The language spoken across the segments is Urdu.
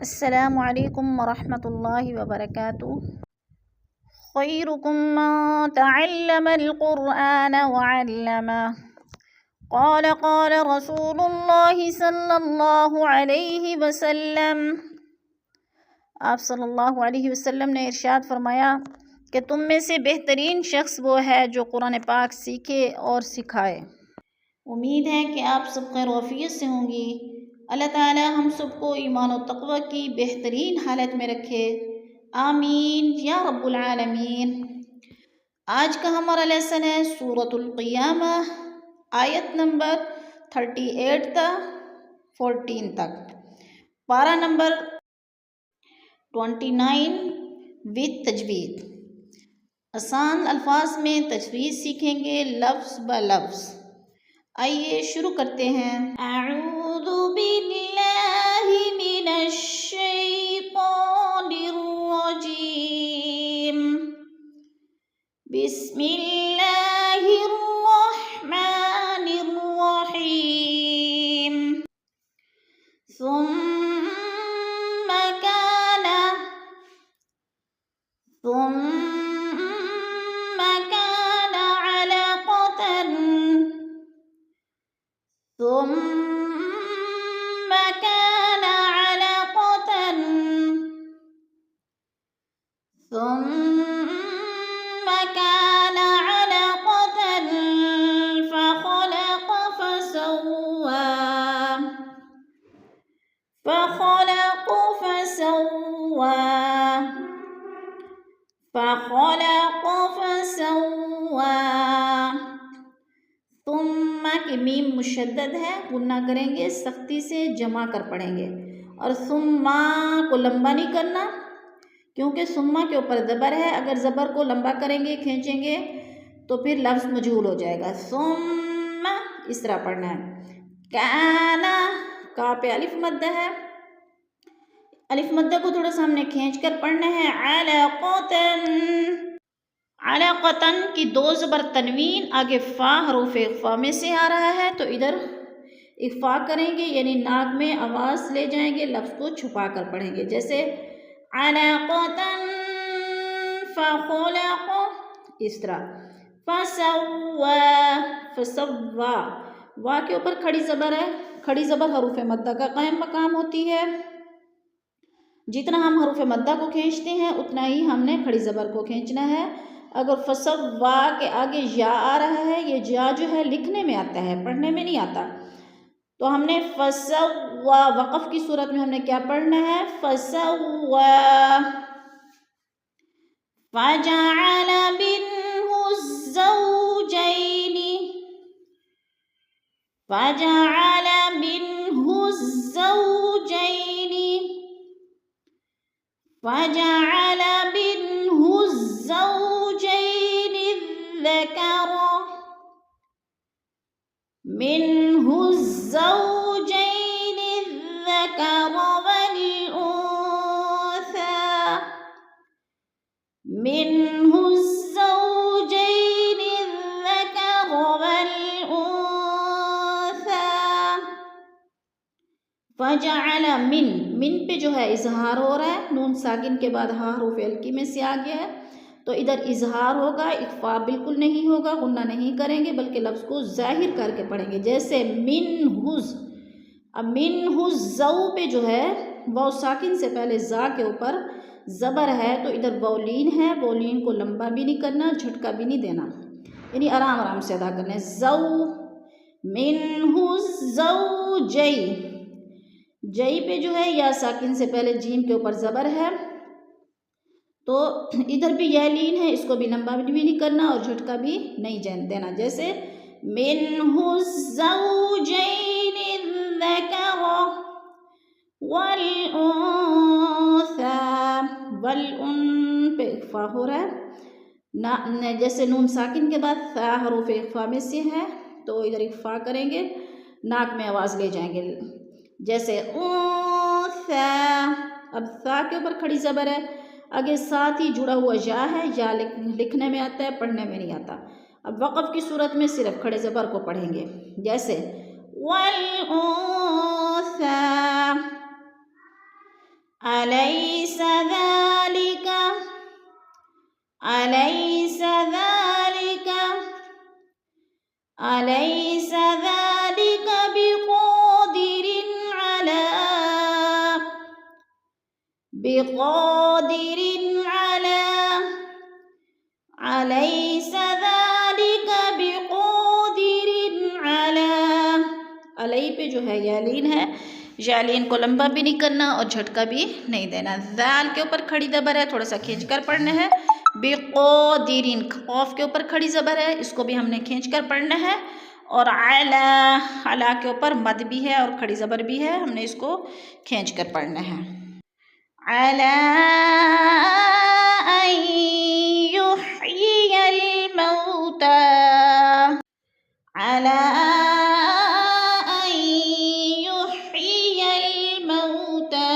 السلام علیکم ورحمۃ اللہ وبرکاتہ۔ خیرکم من تعلم القرآن وعلمہ قال قال رسول اللہ صلی اللہ علیہ وسلم۔ آپ صلی اللہ علیہ وسلم نے ارشاد فرمایا کہ تم میں سے بہترین شخص وہ ہے جو قرآن پاک سیکھے اور سکھائے۔ امید ہے کہ آپ سب خیر و عافیت سے ہوں گی۔ اللہ تعالی ہم سب کو ایمان و تقوی کی بہترین حالت میں رکھے، آمین یا رب العالمین۔ آج کا ہمارا لیسن ہے سورۃ القیامہ، آیت نمبر 38 تا 14 تک، پارہ نمبر 29 وتھ تجوید۔ آسان الفاظ میں تجوید سیکھیں گے لفظ بہ لفظ۔ آئیے شروع کرتے ہیں۔ اعوذ باللہ من الشیطان الرجیم، بسم اللہ الرحمن الرحیم۔ ثم كان علقة فخلق فسوى۔ ثم کی میم مشدد ہے، غنہ کریں گے، سختی سے جمع کر پڑھیں گے، اور ثم کو لمبا نہیں کرنا کیونکہ ثم کے اوپر زبر ہے، اگر زبر کو لمبا کریں گے کھینچیں گے تو پھر لفظ مجہول ہو جائے گا۔ ثم اس طرح پڑھنا ہے۔ کانا، کا پہ الف مدہ ہے، الف مدہ کو تھوڑا سا ہم نے کھینچ کر پڑھنا ہے۔ علقتن، علقتن کی دو زبر تنوین، آگے فا حروف اخفا میں سے آ رہا ہے تو ادھر اخفا کریں گے، یعنی ناک میں آواز لے جائیں گے، لفظ کو چھپا کر پڑھیں گے، جیسے علقتن فخلق، اس طرح فسوا، وا کے اوپر کھڑی زبر ہے، کھڑی زبر حروف مدہ کا قائم مقام ہوتی ہے، جتنا ہم حروف مدہ کو کھینچتے ہیں اتنا ہی ہم نے کھڑی زبر کو کھینچنا ہے۔ اگر فسوا کے آگے یا آ رہا ہے، یہ یا جو ہے لکھنے میں آتا ہے، پڑھنے میں نہیں آتا، تو ہم نے فسوا، وقف کی صورت میں ہم نے کیا پڑھنا ہے؟ فسوا، فجعل منه الزوجين، فجعل منه الزوجين، فجعل منه الزوجين الذكر، منه الزوجين الذكر والأنثى، منه الزوجين الذكر والأنثى، فجعل من پہ جو ہے اظہار ہو رہا ہے، نون ساکن کے بعد ہا حروف ہلکی میں سے آ گیا ہے تو ادھر اظہار ہوگا، اخفا بالکل نہیں ہوگا، غنہ نہیں کریں گے بلکہ لفظ کو ظاہر کر کے پڑھیں گے، جیسے منہز۔ اب منہز زو پہ جو ہے واو ساکن سے پہلے زا کے اوپر زبر ہے تو ادھر وولین ہے، وولین کو لمبا بھی نہیں کرنا، جھٹکا بھی نہیں دینا، یعنی آرام آرام سے ادا کرنا ہے۔ زو، منہز زوجی، جئی پہ جو ہے یا ساکن سے پہلے جیم کے اوپر زبر ہے تو ادھر بھی یہ لین ہے، اس کو بھی لمبا بھی نہیں کرنا اور جھٹکا بھی نہیں دینا، جیسے منہ الزوجین الذکر والانثى، والان پہ اخفا ہو رہا ہے، جیسے نون ساکن کے بعد ثا حروف اخفا میں سے ہے تو ادھر اخفا کریں گے، ناک میں آواز لے جائیں گے، جیسے انثى۔ اب ثا کے اوپر کھڑی زبر ہے، آگے ساتھ ہی جڑا ہوا یا ہے، یا لکھنے میں آتا ہے، پڑھنے میں نہیں آتا۔ اب وقف کی صورت میں صرف کھڑے زبر کو پڑھیں گے، جیسے وَالْأُنثَى، أليس ذلك أليس ذلك أليس ذلك بقادر على بقادر على أليس ذلك بقادر على علی پہ جو ہے یالین ہے، یالین کو لمبا بھی نہیں کرنا اور جھٹکا بھی نہیں دینا. ذال کے اوپر کھڑی زبر ہے، تھوڑا سا کھینچ کر پڑھنا ہے. بقادرین قاف کے اوپر کھڑی زبر ہے، اس کو بھی ہم نے کھینچ کر پڑھنا ہے. اور علا کے اوپر مد بھی ہے اور کھڑی زبر بھی ہے، ہم نے اس کو کھینچ کر پڑھنا ہے. علی ان یحیی الموتی علی ان یحیی الموتی.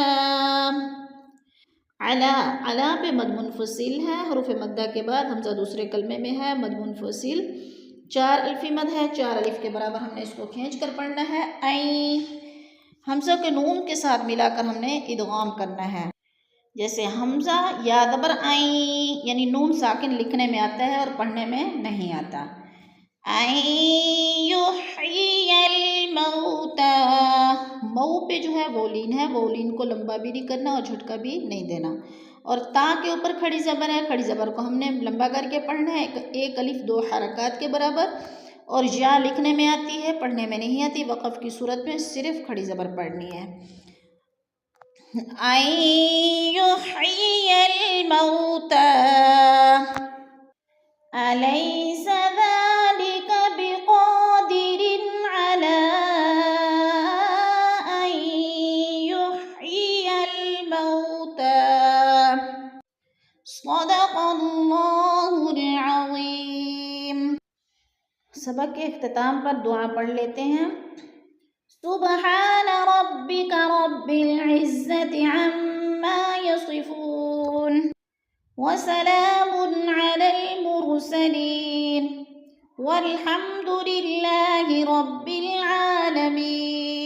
علا پہ مد منفصل ہے، حروف مدہ کے بعد حمزہ دوسرے کلمے میں ہے، مد منفصل 4 الفی مد ہے، 4 الف کے برابر ہم نے اس کو کھینچ کر پڑھنا ہے. این حمزہ کے نون کے ساتھ ملا کر ہم نے ادغام کرنا ہے. جیسے حمزہ یا زبر این یعنی نون ساکن لکھنے میں آتا ہے اور پڑھنے میں نہیں آتا. این یحیی الموتی، مو پہ جو ہے وہ لین ہے، وہ لین کو لمبا بھی نہیں کرنا اور جھٹکا بھی نہیں دینا. اور تا کے اوپر کھڑی زبر ہے، کھڑی زبر کو ہم نے لمبا کر کے پڑھنا ہے، ایک الف 2 حرکات کے برابر. اور یا لکھنے میں آتی ہے، پڑھنے میں نہیں آتی. وقف کی صورت میں صرف کھڑی زبر پڑھنی ہے. این یحیی الموتی أليس ذلك بقادر على أن يحيي الموتى. صدق الله العظيم. سبق کے اختتام پر دعا پڑھ لیتے ہیں. سبحان ربك رب العزة عما يصفون وسلام على المرسلين والحمد لله رب العالمين.